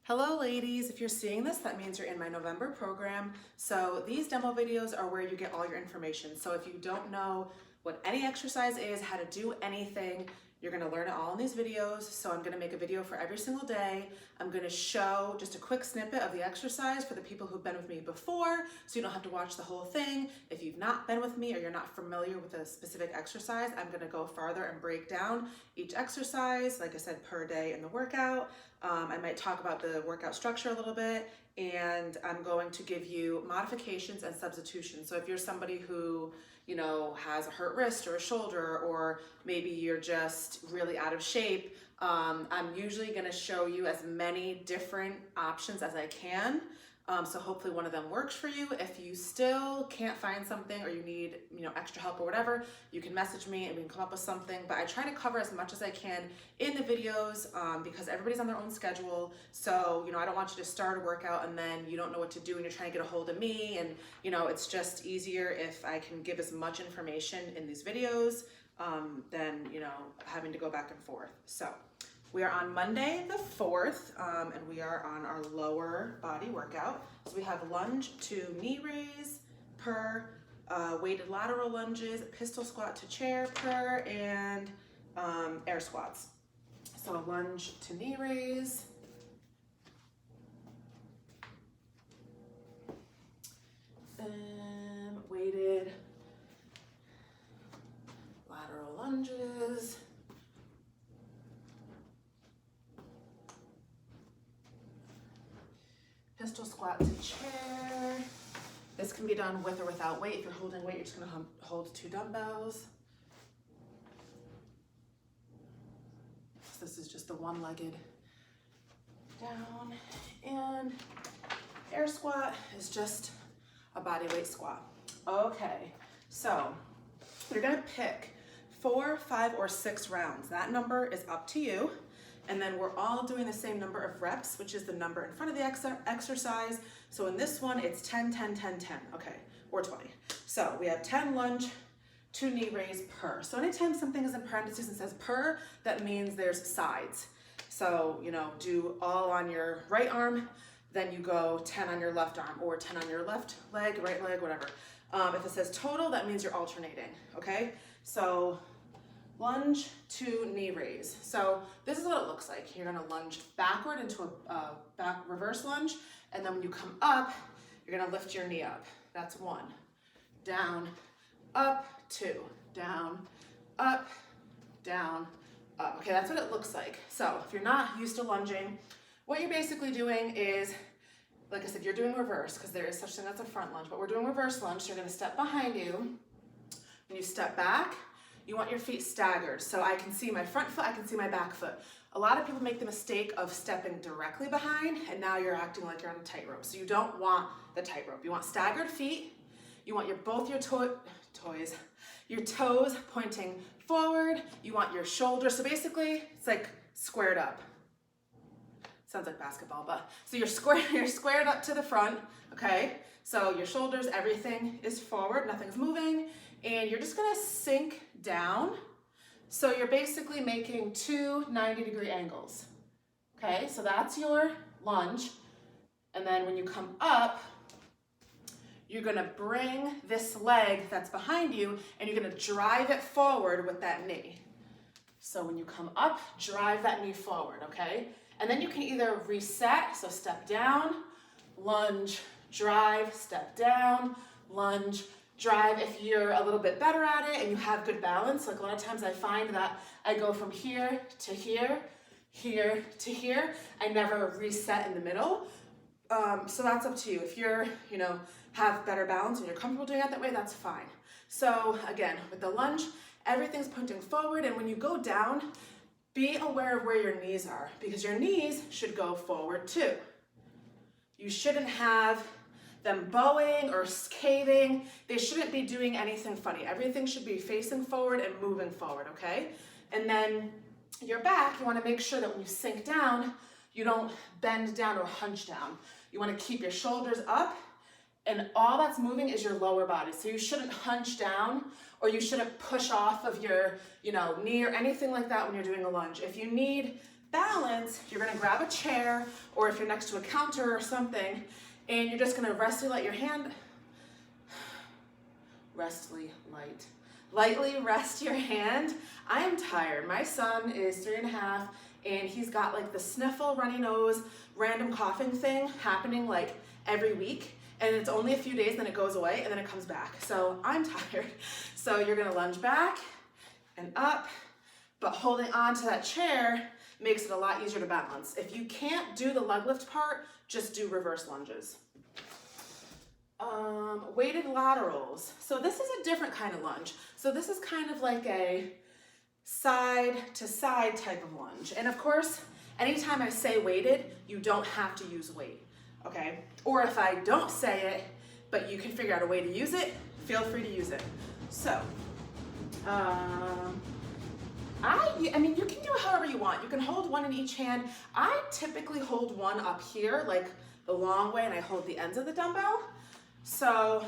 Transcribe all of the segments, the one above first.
Hello ladies, if you're seeing this, that means you're in my November program. So these demo videos are where you get all your information. So if you don't know what any exercise is, how to do anything, you're gonna learn it all in these videos. So I'm gonna make a video for every single day. I'm gonna show just a quick snippet of the exercise for the people who've been with me before, so you don't have to watch the whole thing. If you've not been with me or you're not familiar with a specific exercise, I'm gonna go farther and break down each exercise, like I said, per day in the workout. I might talk about the workout structure a little bit, and I'm going to give you modifications and substitutions. So if you're somebody who, has a hurt wrist or a shoulder, or maybe you're just really out of shape, I'm usually going to show you as many different options as I can. So hopefully one of them works for you. If you still can't find something or you need, extra help or whatever, you can message me and we can come up with something. But I try to cover as much as I can in the videos because everybody's on their own schedule. So, I don't want you to start a workout and then you don't know what to do and you're trying to get a hold of me. And, it's just easier if I can give as much information in these videos than, having to go back and forth. So we are on Monday the 4th, and we are on our lower body workout. So we have lunge to knee raise per, weighted lateral lunges, pistol squat to chair per, and air squats. So a lunge to knee raise. Weighted lateral lunges. Pistol squat to chair. This can be done with or without weight. If you're holding weight, you're just gonna hold 2 dumbbells. So this is just the one-legged down. And air squat is just a body weight squat. Okay, so you're gonna pick 4, 5, or 6 rounds. That number is up to you. And then we're all doing the same number of reps, which is the number in front of the exercise. So in this one, it's 10, 10, 10, 10, okay, or 20. So we have 10 lunge, 2 knee raise per. So anytime something is in parentheses and says per, that means there's sides. So, do all on your right arm, then you go 10 on your left arm, or 10 on your left leg, right leg, whatever. If it says total, that means you're alternating, okay? So lunge to knee raise. So this is what it looks like. You're gonna lunge backward into a back reverse lunge, and then when you come up, you're gonna lift your knee up. That's 1. Down, up, 2. Down, up, down, up. Okay, that's what it looks like. So if you're not used to lunging, what you're basically doing is, like I said, you're doing reverse, because there is such thing as a front lunge, but we're doing reverse lunge. So you're gonna step behind you. When you step back, you want your feet staggered. So I can see my front foot, I can see my back foot. A lot of people make the mistake of stepping directly behind, and now you're acting like you're on a tightrope. So you don't want the tightrope. You want staggered feet. You want both your toes pointing forward. You want your shoulders. So basically, it's like squared up. Sounds like basketball, but so you're squared up to the front, okay? So your shoulders, everything is forward, nothing's moving, and you're just gonna sink down. So you're basically making 2 90-degree angles, okay? So that's your lunge, and then when you come up, you're gonna bring this leg that's behind you, and you're gonna drive it forward with that knee. So when you come up, drive that knee forward, okay? And then you can either reset, so step down, lunge, drive, step down, lunge, drive. If you're a little bit better at it and you have good balance, like a lot of times I find that I go from here to here, here to here. I never reset in the middle. So that's up to you. If you're, have better balance and you're comfortable doing it that way, that's fine. So again, with the lunge, everything's pointing forward, and when you go down, be aware of where your knees are, because your knees should go forward too. You shouldn't have them bowing or caving. They shouldn't be doing anything funny. Everything should be facing forward and moving forward, okay? And then your back, you want to make sure that when you sink down, you don't bend down or hunch down. You want to keep your shoulders up, and all that's moving is your lower body. So you shouldn't hunch down, or you shouldn't push off of your, knee or anything like that when you're doing a lunge. If you need balance, you're gonna grab a chair, or if you're next to a counter or something, and you're just gonna lightly rest your hand. I am tired. My son is 3.5, and he's got like the sniffle, runny nose, random coughing thing happening like every week, and it's only a few days, then it goes away, and then it comes back. So I'm tired. So you're gonna lunge back and up, but holding on to that chair makes it a lot easier to balance. If you can't do the leg lift part, just do reverse lunges. Weighted laterals. So this is a different kind of lunge. So this is kind of like a side to side type of lunge. And of course, anytime I say weighted, you don't have to use weight, okay? Or if I don't say it, but you can figure out a way to use it, feel free to use it. So, I mean, you can do it however you want. You can hold one in each hand. I typically hold one up here, like the long way, and I hold the ends of the dumbbell. So,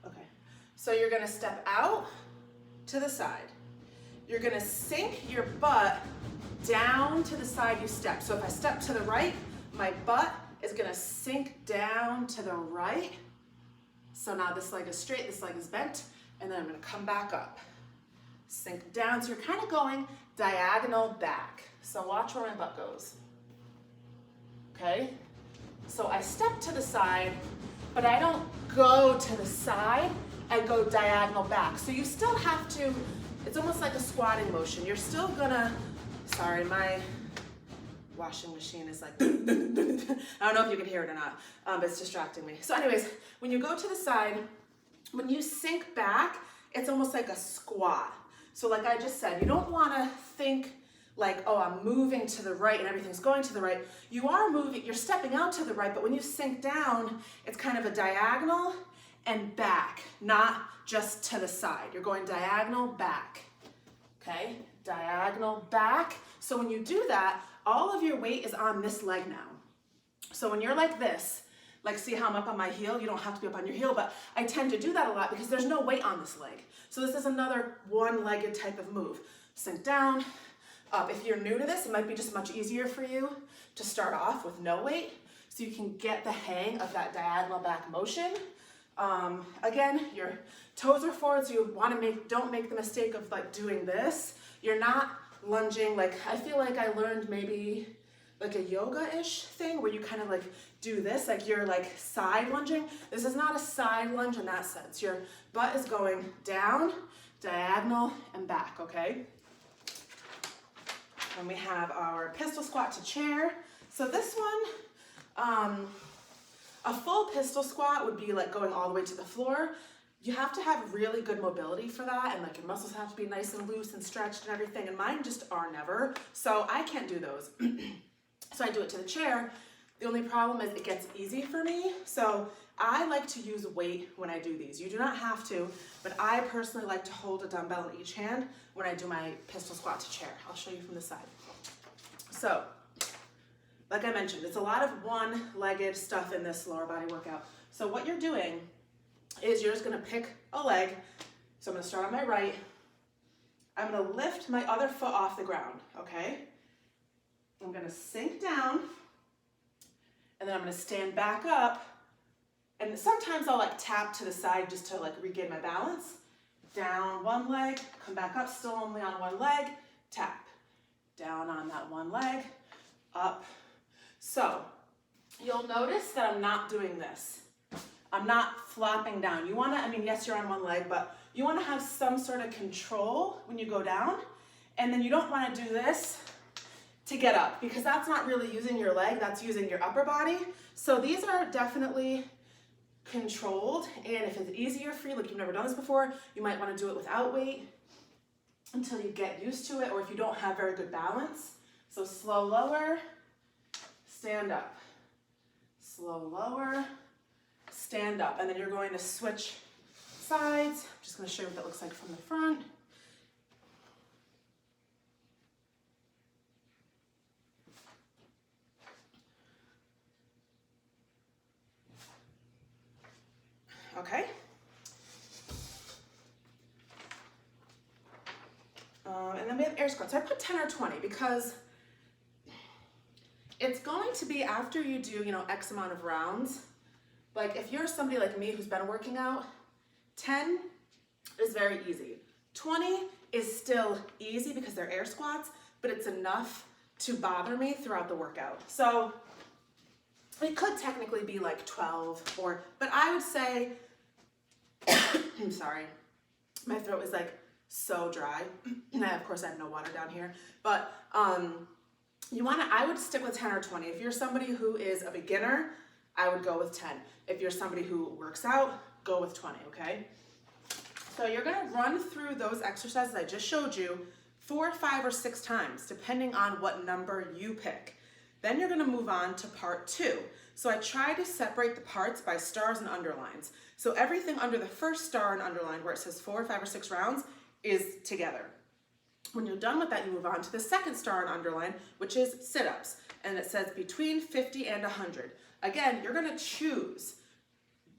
okay. So you're gonna step out to the side. You're gonna sink your butt down to the side you step. So if I step to the right, my butt is gonna sink down to the right. So now this leg is straight, this leg is bent, and then I'm gonna come back up. Sink down, so you're kind of going diagonal back. So watch where my butt goes. Okay? So I step to the side, but I don't go to the side, I go diagonal back. So you still have to, it's almost like a squatting motion. You're still gonna, sorry, my washing machine is like, I don't know if you can hear it or not, but it's distracting me. So anyways, when you go to the side, when you sink back, it's almost like a squat. So like I just said, you don't wanna think like, oh, I'm moving to the right and everything's going to the right. You are moving, you're stepping out to the right, but when you sink down, it's kind of a diagonal and back, not just to the side. You're going diagonal back, okay? Diagonal back. So when you do that, all of your weight is on this leg now. So when you're like this, like see how I'm up on my heel? You don't have to be up on your heel, but I tend to do that a lot because there's no weight on this leg. So this is another one-legged type of move. Sink down, up. If you're new to this, it might be just much easier for you to start off with no weight so you can get the hang of that diagonal back motion. Again, your toes are forward, so you want to don't make the mistake of like doing this. You're not lunging, like I feel like I learned maybe like a yoga-ish thing where you kind of like do this, like you're like side lunging. This is not a side lunge in that sense. Your butt is going down, diagonal, and back, okay? And we have our pistol squat to chair. So this one, a full pistol squat would be like going all the way to the floor. You have to have really good mobility for that, and like your muscles have to be nice and loose and stretched and everything, and mine just are never. So I can't do those. So I do it to the chair. The only problem is it gets easy for me. So I like to use weight when I do these. You do not have to, but I personally like to hold a dumbbell in each hand when I do my pistol squat to chair. I'll show you from the side. So, like I mentioned, it's a lot of one-legged stuff in this lower body workout. So what you're doing is you're just gonna pick a leg. So I'm gonna start on my right. I'm gonna lift my other foot off the ground, okay? I'm gonna sink down, and then I'm gonna stand back up, and sometimes I'll like tap to the side just to like regain my balance. Down one leg, come back up, still only on one leg, tap. Down on that one leg, up. So you'll notice that I'm not doing this. I'm not flopping down. You wanna, I mean, yes, you're on one leg, but you wanna have some sort of control when you go down, and then you don't wanna do this to get up, because that's not really using your leg, that's using your upper body. So these are definitely controlled, and if it's easier for you, like you've never done this before, you might want to do it without weight until you get used to it, or if you don't have very good balance. So slow lower, stand up. Slow lower, stand up, and then you're going to switch sides. I'm just going to show you what that looks like from the front. Okay. air squat. So I put 10 or 20 because it's going to be after you do, you know, X amount of rounds. Like if you're somebody like me who's been working out, 10 is very easy. 20 is still easy because they're air squats, but it's enough to bother me throughout the workout. So it could technically be like 12 but I would say, I'm sorry, my throat is like so dry. And of course I have no water down here, but I would stick with 10 or 20. If you're somebody who is a beginner, I would go with 10. If you're somebody who works out, go with 20, okay? So you're gonna run through those exercises I just showed you 4, 5, or 6 times, depending on what number you pick. Then you're gonna move on to part 2. So I try to separate the parts by stars and underlines. So everything under the first star and underline where it says 4, 5, or 6 rounds is together. When you're done with that, you move on to the second star and underline, which is sit-ups. And it says between 50 and 100. Again, you're gonna choose.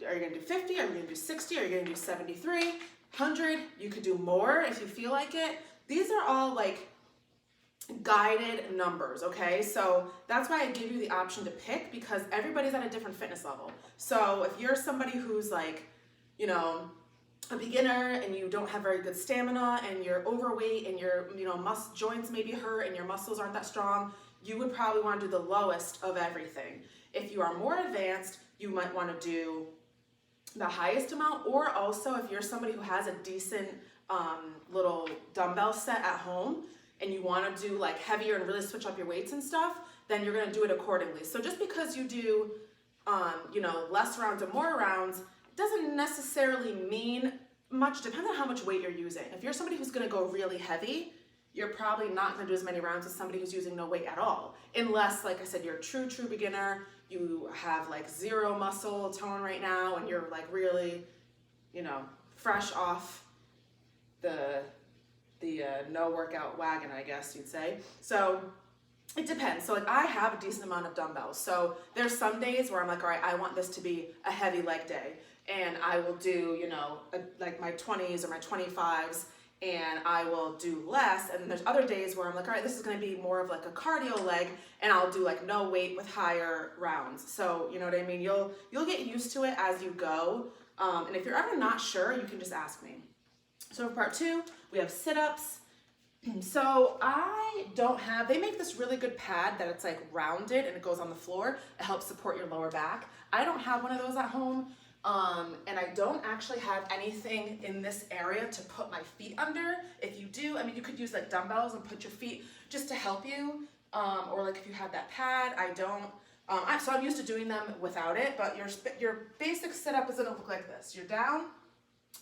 Are you gonna do 50? Are you gonna do 60? Are you gonna do 73? 100? You could do more if you feel like it. These are all like guided numbers, okay? So that's why I give you the option to pick, because everybody's at a different fitness level. So if you're somebody who's like, you know, a beginner and you don't have very good stamina and you're overweight and your, you know, joints maybe hurt and your muscles aren't that strong, you would probably want to do the lowest of everything. If you are more advanced, you might want to do the highest amount, or also if you're somebody who has a decent little dumbbell set at home and you want to do like heavier and really switch up your weights and stuff, then you're going to do it accordingly. So just because you do, you know, less rounds or more rounds, doesn't necessarily mean much. Depends on how much weight you're using. If you're somebody who's going to go really heavy, you're probably not going to do as many rounds as somebody who's using no weight at all. Unless, like I said, you're a true beginner, you have like 0 muscle tone right now, and you're like really, you know, fresh off the no workout wagon, I guess you'd say. So it depends. So like I have a decent amount of dumbbells. So there's some days where I'm like, all right, I want this to be a heavy leg day. And I will do, you know, like my 20s or my 25s, and I will do less. And there's other days where I'm like, all right, this is going to be more of like a cardio leg, and I'll do like no weight with higher rounds. So, you know what I mean? You'll get used to it as you go. And if you're ever not sure, you can just ask me. So for part 2, we have sit-ups. So they make this really good pad that it's like rounded and it goes on the floor. It helps support your lower back. I don't have one of those at home. And I don't actually have anything in this area to put my feet under. If you do, I mean, you could use like dumbbells and put your feet just to help you. Or like if you had that pad, I don't. So I'm used to doing them without it, but your basic sit-up is gonna look like this. You're down,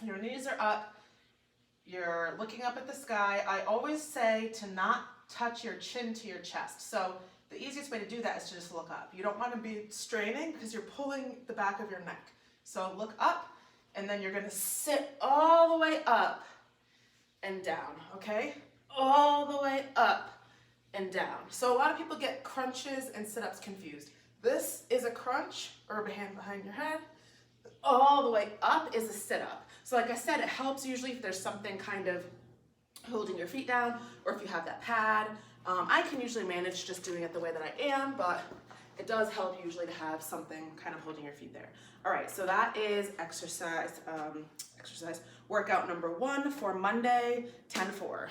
your knees are up, you're looking up at the sky. I always say to not touch your chin to your chest. So the easiest way to do that is to just look up. You don't want to be straining because you're pulling the back of your neck. So look up, and then you're gonna sit all the way up and down, okay? All the way up and down. So a lot of people get crunches and sit-ups confused. This is a crunch, or a hand behind your head. All the way up is a sit-up. So like I said, it helps usually if there's something kind of holding your feet down, or if you have that pad. I can usually manage just doing it the way that I am, but it does help usually to have something kind of holding your feet there. All right, so that is exercise workout number 1 for Monday, 10-4.